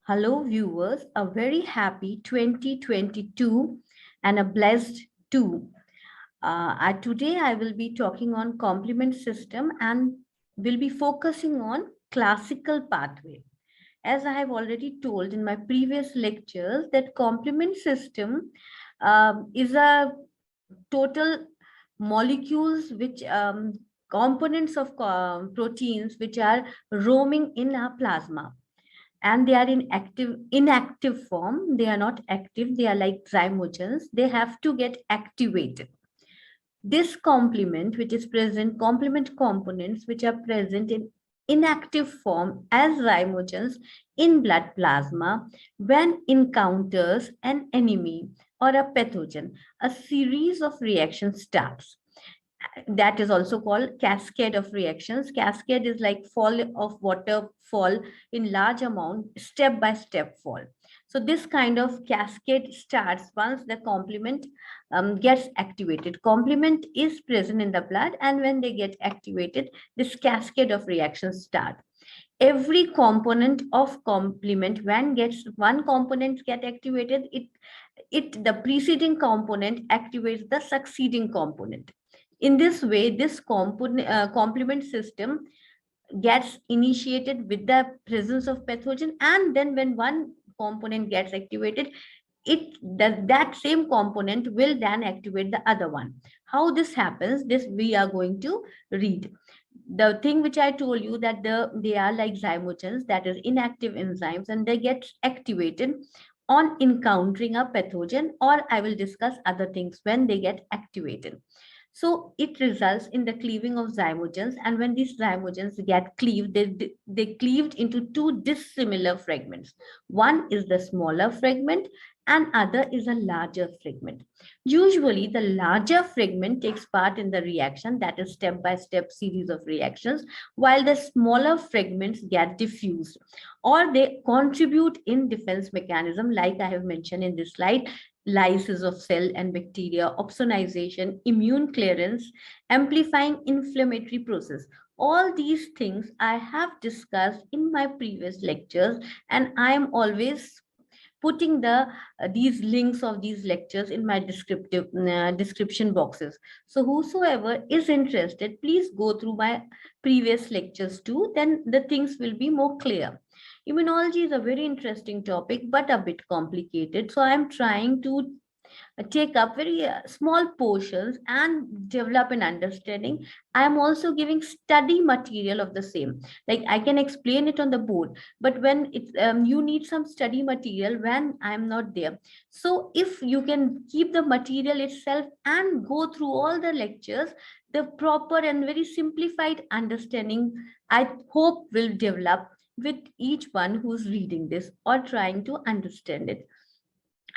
Hello, viewers. A very happy 2022 and a blessed too. Today, I will be talking on complement system and will be focusing on classical pathway. As I have already told in my previous lectures, that complement system is a total molecules which components of proteins which are roaming in our plasma, and they are in inactive form. They are not active, they are like zymogens. They have to get activated. This complement which is present, complement components which are present in inactive form as zymogens in blood plasma, when encounters an enemy or a pathogen, a series of reactions starts. That is also called cascade of reactions. Cascade is like fall of water fall in large amount, step by step fall. So this kind of cascade starts once the complement gets activated. Complement is present in the blood, and when they get activated, this cascade of reactions start. Every component of complement, when gets one component get activated, it the preceding component activates the succeeding component. In this way, this complement system gets initiated with the presence of pathogen, and then when one component gets activated, that same component will then activate the other one. How this happens, this we are going to read. The thing which I told you, that they are like zymogens, that is inactive enzymes, and they get activated on encountering a pathogen, or I will discuss other things when they get activated. So it results in the cleaving of zymogens, and when these zymogens get cleaved, they cleaved into two dissimilar fragments. One is the smaller fragment, and other is a larger fragment. Usually, the larger fragment takes part in the reaction, that is step-by-step series of reactions, while the smaller fragments get diffused, or they contribute in defense mechanism, like I have mentioned in this slide: lysis of cell and bacteria, opsonization, immune clearance, amplifying inflammatory process. All these things I have discussed in my previous lectures, and I am always putting these links of these lectures in my description boxes. So whosoever is interested, please go through my previous lectures too, then the things will be more clear. Immunology is a very interesting topic but a bit complicated, so I am trying to take up very small portions and develop an understanding. I am also giving study material of the same. Like, I can explain it on the board, but when it's you need some study material when I am not there. So if you can keep the material itself and go through all the lectures, the proper and very simplified understanding, I hope, will develop with each one who's reading this or trying to understand it.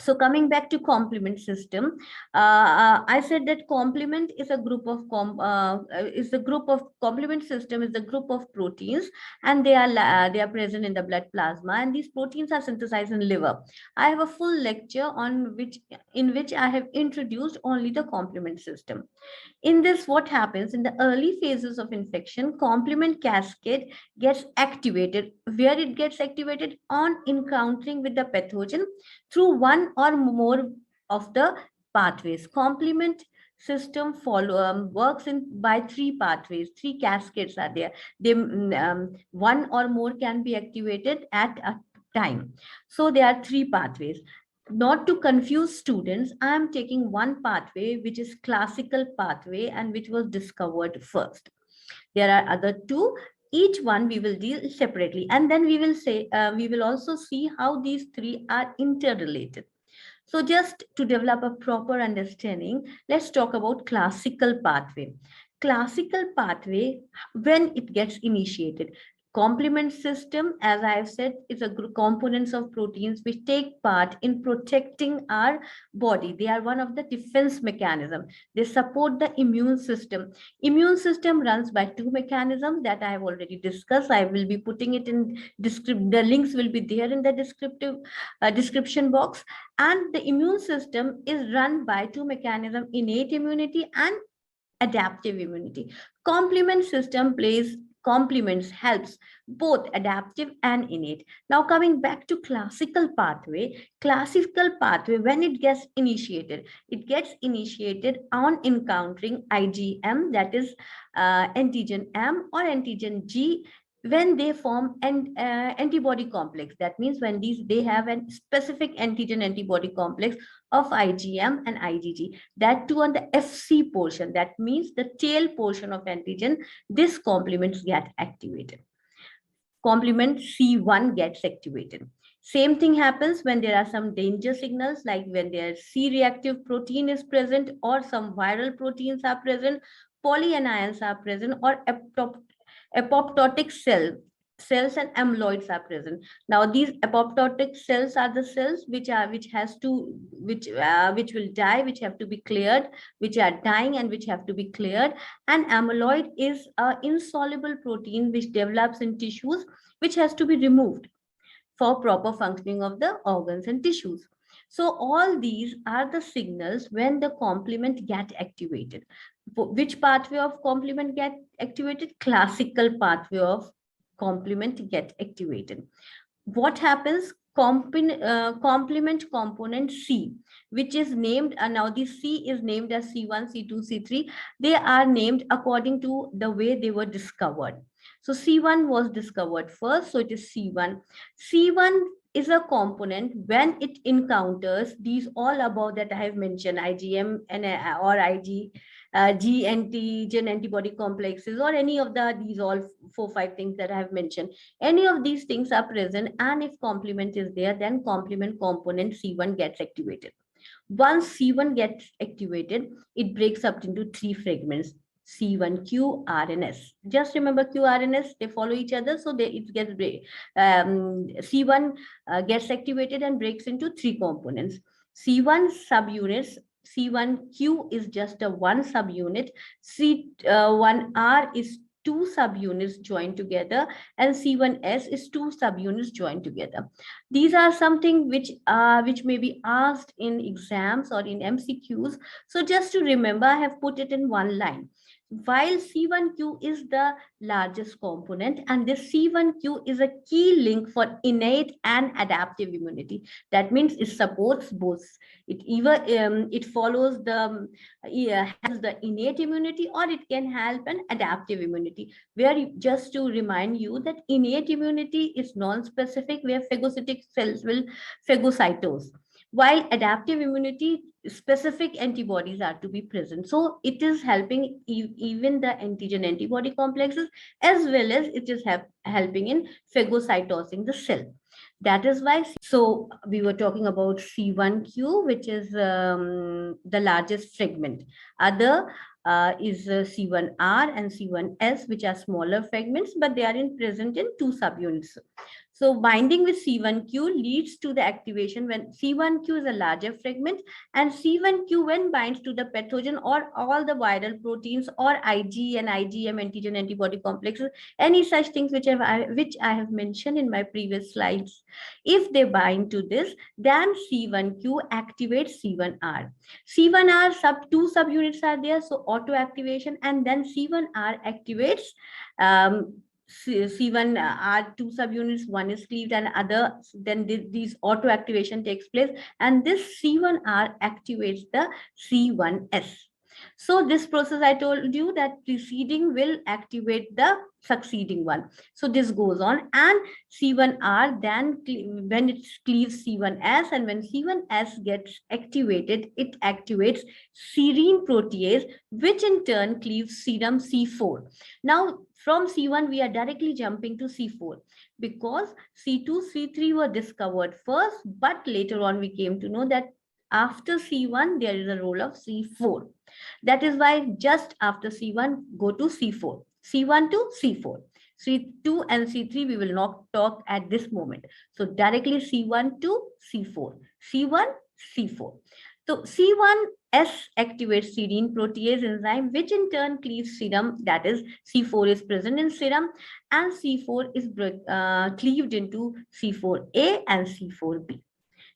So coming back to complement system, I said that complement is a group of complement system is the group of proteins, and they are present in the blood plasma, and these proteins are synthesized in liver. I have a full lecture on which in which I have introduced only the complement system. In this, what happens in the early phases of infection, complement cascade gets activated. Where it gets activated? On encountering with the pathogen through one or more of the pathways. Complement system works in by three pathways. Three cascades are there. One or more can be activated at a time. So there are three pathways. Not to confuse students, I am taking one pathway which is classical pathway and which was discovered first. There are other two. Each one we will deal separately, and then we will also see how these three are interrelated. So just to develop a proper understanding, let's talk about classical pathway. Classical pathway, when it gets initiated. Complement system, as I have said, is a group components of proteins which take part in protecting our body. They are one of the defense mechanism. They support the immune system. Immune system runs by two mechanisms that I have already discussed. I will be putting it in the links will be there in the description box. And the immune system is run by two mechanisms: innate immunity and adaptive immunity. Complement system plays complements helps both adaptive and innate. Now coming back to classical pathway, when it gets initiated on encountering IgM, that is antigen M or antigen G, when they form an antibody complex. That means when they have a specific antigen antibody complex of IgM and IgG, that too on the Fc portion, that means the tail portion of antigen, this complements get activated. Complement C1 gets activated. Same thing happens when there are some danger signals, like when their C-reactive protein is present or some viral proteins are present, polyanions are present, or apoptotic cells and amyloids are present. Now these apoptotic cells are the cells which will die, which have to be cleared, which are dying and which have to be cleared. And amyloid is an insoluble protein which develops in tissues, which has to be removed for proper functioning of the organs and tissues. So all these are the signals when the complement get activated. Which pathway of complement get activated? Classical pathway of complement get activated. What happens? Complement component C, which is named, now this C is named as C1, C2, C3. They are named according to the way they were discovered. So C1 was discovered first, so it is C1. C1 is a component when it encounters these all above that I have mentioned, IgM and or Ig, G antigen antibody complexes, or any of these all 4-5 things that I have mentioned. Any of these things are present, and if complement is there, then complement component C1 gets activated. Once C1 gets activated, it breaks up into 3 fragments: C1q, RNS. Just remember Q, RNS, they follow each other, so it gets C1 gets activated and breaks into 3 components. C1 subunits. C1q is just a one subunit. C1r is 2 subunits joined together, and C1s is 2 subunits joined together. These are something which may be asked in exams or in MCQs. So just to remember, I have put it in one line. While C1q is the largest component, and this C1q is a key link for innate and adaptive immunity. That means it supports both. It either it follows the has the innate immunity, or it can help an adaptive immunity. Where, just to remind you, that innate immunity is non-specific, where phagocytic cells will phagocytose, while adaptive immunity, specific antibodies are to be present. So it is helping even the antigen antibody complexes, as well as it is helping in phagocytosing the cell. That is why, so we were talking about C1q, which is the largest fragment. Other is C1r and C1s, which are smaller fragments, but they are present in 2 subunits. So binding with C1q leads to the activation when C1q is a larger fragment, and C1q, when binds to the pathogen or all the viral proteins or Ig and IgM antigen antibody complexes, any such things which I have mentioned in my previous slides, if they bind to this, then C1q activates C1r. C1r 2 subunits are there, so auto activation, and then C1r activates C1 2 subunits, one is cleaved and other, then these auto activation takes place, and this C1r activates the C1s. So this process, I told you that preceding will activate the succeeding one. So this goes on, and C1r then, when it cleaves C1s, and when C1s gets activated, it activates serine protease, which in turn cleaves serum C4. Now from C1 we are directly jumping to C4, because C2, C3 were discovered first, but later on we came to know that after C1 there is a role of C4. That is why just after C1 go to C4. C1 to C4. C2 and C3 we will not talk at this moment. So directly C1 to C4. C1, C4. So C1s activates serine protease enzyme, which in turn cleaves serum. That is, C4 is present in serum, and C4 is cleaved into C4a and C4b.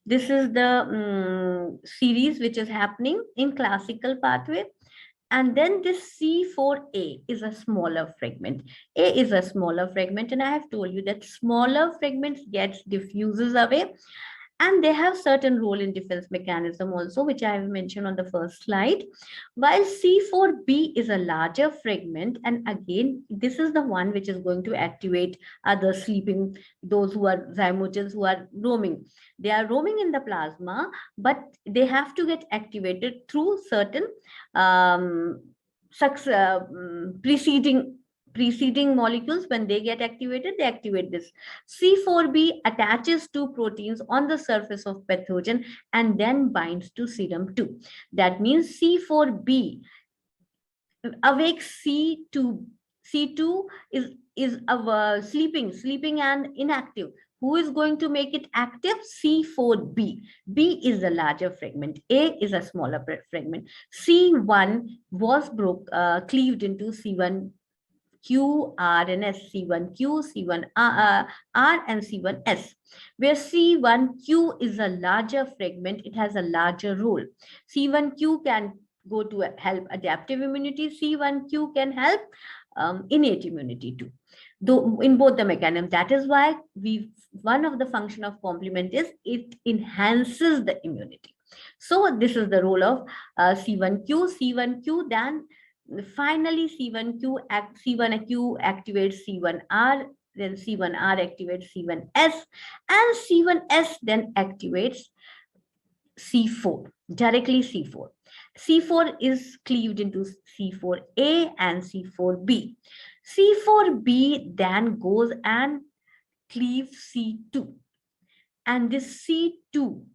This is the series which is happening in classical pathway. And then this C4A is a smaller fragment. A is a smaller fragment, and I have told you that smaller fragments gets diffuses away, and they have certain role in defense mechanism also, which I have mentioned on the first slide. While C4B is a larger fragment, and again, this is the one which is going to activate other sleeping, those who are zymogens who are roaming. They are roaming in the plasma, but they have to get activated through certain um, preceding molecules. When they get activated, they activate this. C4b attaches to proteins on the surface of pathogen and then binds to serum 2. That means C4b awakes C2. C2 is sleeping and inactive. Who is going to make it active? C4b. B is a larger fragment. A is a smaller fragment. C1 was cleaved into C1 Q, R, and S, C1Q, C1R, and C1S, where C1Q is a larger fragment. It has a larger role. C1Q can go to help adaptive immunity. C1Q can help innate immunity too. Though in both the mechanisms, that is why one of the function of complement is it enhances the immunity. So this is the role of C1Q. C1Q then finally C1Q activates C1R, then C1R activates C1S, and C1S then activates C4, directly C4. C4 is cleaved into C4A and C4B. C4B then goes and cleaves C2. And this C2,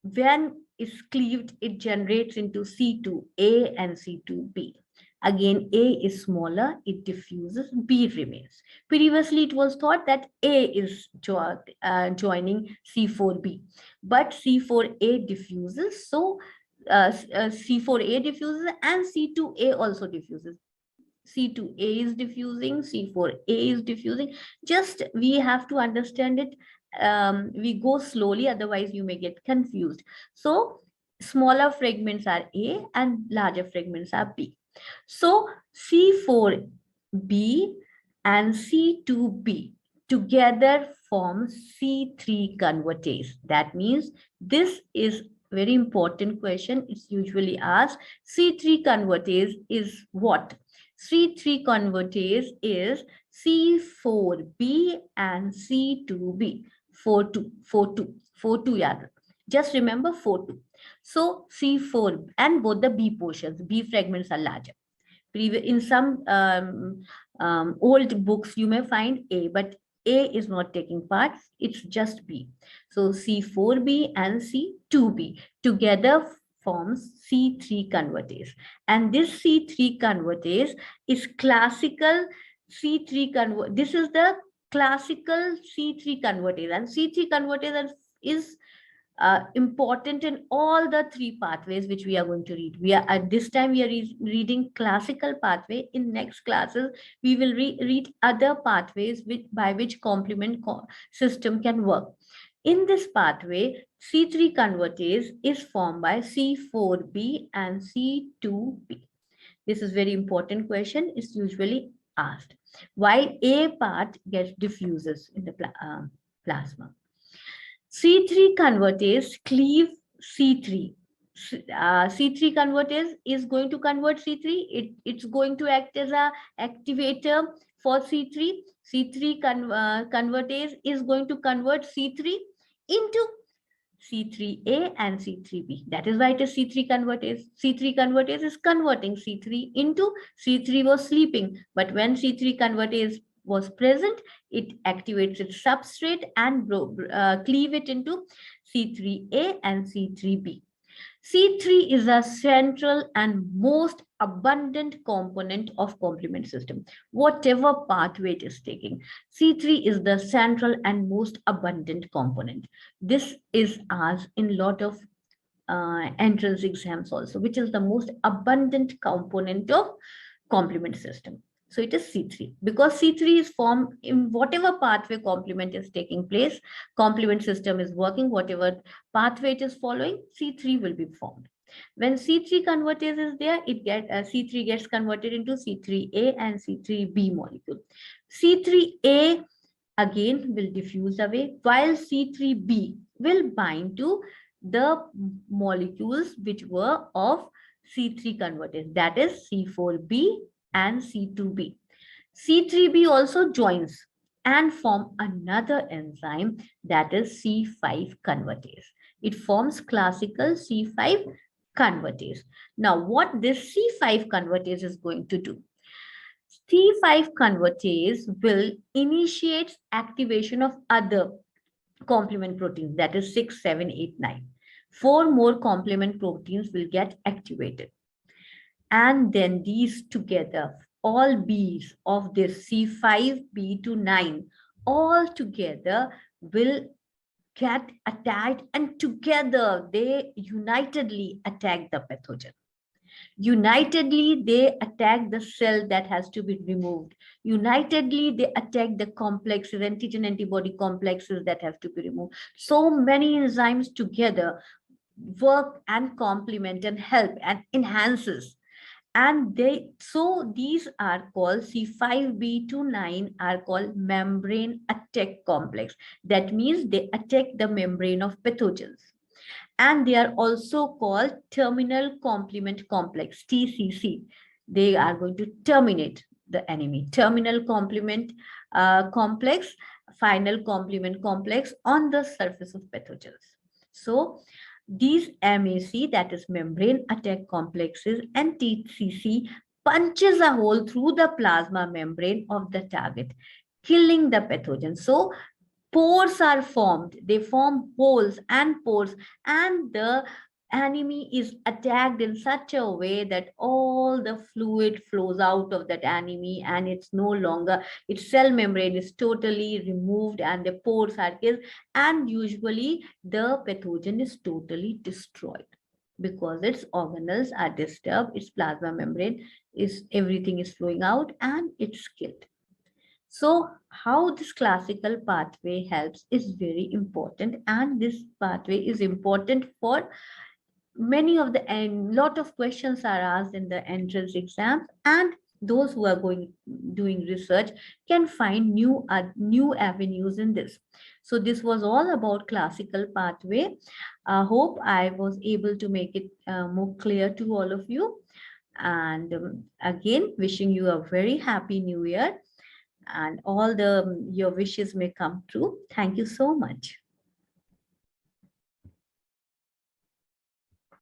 when is cleaved, it generates into C2A and C2B. Again, A is smaller, it diffuses, B remains. Previously, it was thought that A is joining C4B, but C4A diffuses, so C4A diffuses and C2A also diffuses. C2A is diffusing, C4A is diffusing. Just we have to understand it. We go slowly, otherwise you may get confused. So smaller fragments are A and larger fragments are B. So C4B and C2B together form C3 convertase. That means this is very important question. It's usually asked. C3 convertase is what? C3 convertase is C4B and C2B. 4-2. Yeah. Just remember 4-2. So C4 and both the B portions, B fragments are larger. In some old books, you may find A, but A is not taking part. It's just B. So C4B and C2B together forms C3 convertase. And this C3 convertase is classical C3 convertase. This is the classical C3 convertase. And C3 convertase is important in all the three pathways which we are going to read. We are at this time we are reading classical pathway. In next classes we will read other pathways by which complement system can work. In this pathway, C3 convertase is formed by C4B and C2B. This is very important question. It's usually asked. While A part gets diffuses in the plasma. C3 convertase cleave C3. C3 convertase is going to convert C3. It's going to act as a activator for C3. C3 convertase is going to convert C3 into C3A and C3B. That is why it is C3 convertase. C3 convertase is converting C3 into C3 was sleeping. But when C3 convertase was present, it activates its substrate and cleave it into C3A and C3B. C3 is a central and most abundant component of complement system. Whatever pathway it is taking, C3 is the central and most abundant component. This is asked in lot of entrance exams also, which is the most abundant component of complement system. So it is C3 because C3 is formed in whatever pathway complement is taking place, complement system is working, whatever pathway it is following, C3 will be formed. When C3 convertase is there, C3 gets converted into C3A and C3B molecule. C3A again will diffuse away, while C3B will bind to the molecules which were of C3 convertase, that is C4B and C2B. C3B also joins and form another enzyme, that is C5 convertase. It forms classical C5 convertase. Now, what this C5 convertase is going to do? C5 convertase will initiate activation of other complement proteins, that is 6, 7, 8, 9. 4 more complement proteins will get activated. And then these together, all B's of this C5B to 9, all together will get attacked, and together they unitedly attack the pathogen. Unitedly, they attack the cell that has to be removed. Unitedly, they attack the complexes, antigen antibody complexes that have to be removed. So many enzymes together work and complement and help and enhances. And these are called C5b29 are called membrane attack complex. That means they attack the membrane of pathogens. And they are also called terminal complement complex, TCC. They are going to terminate the enemy. Terminal complement complex, final complement complex on the surface of pathogens. So these MAC, that is membrane attack complexes, and TCC punches a hole through the plasma membrane of the target, killing the pathogen. So pores are formed, they form holes and pores, and the enemy is attacked in such a way that all the fluid flows out of that enemy, and it's no longer, its cell membrane is totally removed and the pores are killed, and usually the pathogen is totally destroyed because its organelles are disturbed, its plasma membrane is, everything is flowing out, and it's killed. So how this classical pathway helps is very important, and this pathway is important for many of the, and lot of questions are asked in the entrance exams, and those who are doing research can find new avenues in this. So this was all about classical pathway. I hope I was able to make it more clear to all of you, and again wishing you a very happy new year, and all your wishes may come true. Thank you so much.